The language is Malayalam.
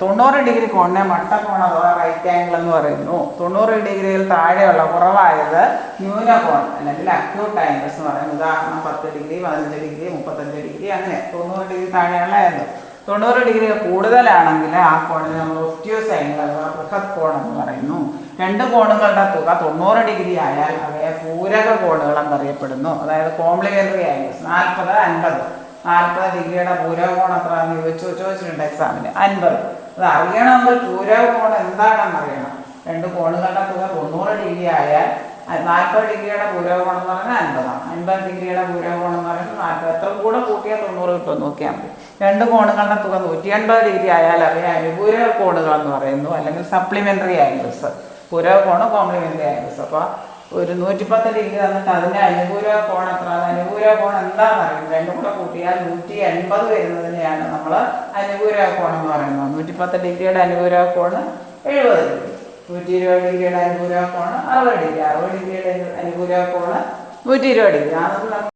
90 ഡിഗ്രി കോണിനെ മട്ടകോൺ അഥവാ റൈറ്റ് ആംഗിൾ എന്ന് പറയുന്നു. 90 ഡിഗ്രിയിൽ താഴെയുള്ള കുറവായത് ന്യൂനകോൺ അല്ലെങ്കിൽ അക്യൂട്ട് ആംഗിൾസ് എന്ന് പറയുന്നത്. ഉദാഹരണം 10 ഡിഗ്രി, 15 ഡിഗ്രി, 35 ഡിഗ്രി, അങ്ങനെ 90 ഡിഗ്രി താഴെയുള്ള ആംഗിൾ. 90 ഡിഗ്രി കൂടുതലാണെങ്കിൽ ആ കോണിനെ നമ്മൾ ഒബ്റ്റ്യൂസ് ആംഗിൾ അഥവാ ബൃഹത് കോൺ എന്ന് പറയുന്നു. രണ്ട് കോണുകളുടെ തുക 90 ഡിഗ്രി ആയാൽ അവയെ പൂരക കോണുകൾ എന്നറിയപ്പെടുന്നു. അതായത് കോംപ്ലിമെന്ററി ആംഗിൾസ്. 40 ഡിഗ്രിയുടെ പൂരക കോൺ എത്രയാണെന്ന് ചോദിച്ചിട്ടുണ്ട് എക്സാമിന്. 50. അത് അറിയണമെങ്കിൽ പൂരക കോൺ എന്താണെന്ന് അറിയണം. രണ്ട് കോണുകളുടെ തുക 90 ഡിഗ്രി ആയാൽ 40 ഡിഗ്രിയുടെ പൂരക കോൺ എന്ന് പറഞ്ഞാൽ 50ആണ്. 50 ഡിഗ്രിയുടെ പൂരക കോൺ എന്ന് പറയുന്നത് 40. എത്ര കൂടെ കൂട്ടിയാൽ 90 കിട്ടും നോക്കിയാൽ മതി. രണ്ട് കോണുകളുടെ തുക 180 ഡിഗ്രി ആയാൽ അവയെ അനുപൂരക കോണുകൾ എന്ന് പറയുന്നു, അല്ലെങ്കിൽ സപ്ലിമെന്ററി ആംഗിൾസ്. പൂരക കോണ്, കോംപ്ലിമെന്ററി ആംഗിൾസ്. അപ്പോൾ ഒരു 110 ഡിഗ്രി തന്നിട്ട് അതിൻ്റെ അനുപൂരക കോൺ എത്ര? അനുപൂരക കോൺ എന്താണെന്ന് അറിയും. രണ്ടും കൂടെ കൂട്ടിയാൽ 180 വരുന്നതിനെയാണ് നമ്മൾ അനുപൂരക കോൺ എന്ന് പറയുന്നത്. 110 ഡിഗ്രിയുടെ അനുപൂരക കോണ് 70 ഡിഗ്രി. 120 ഡിഗ്രിയുടെ അനുപൂരക കോണ് 60 ഡിഗ്രി. 60 ഡിഗ്രിയുടെ അനുപൂരക കോണ് 120 ഡിഗ്രി.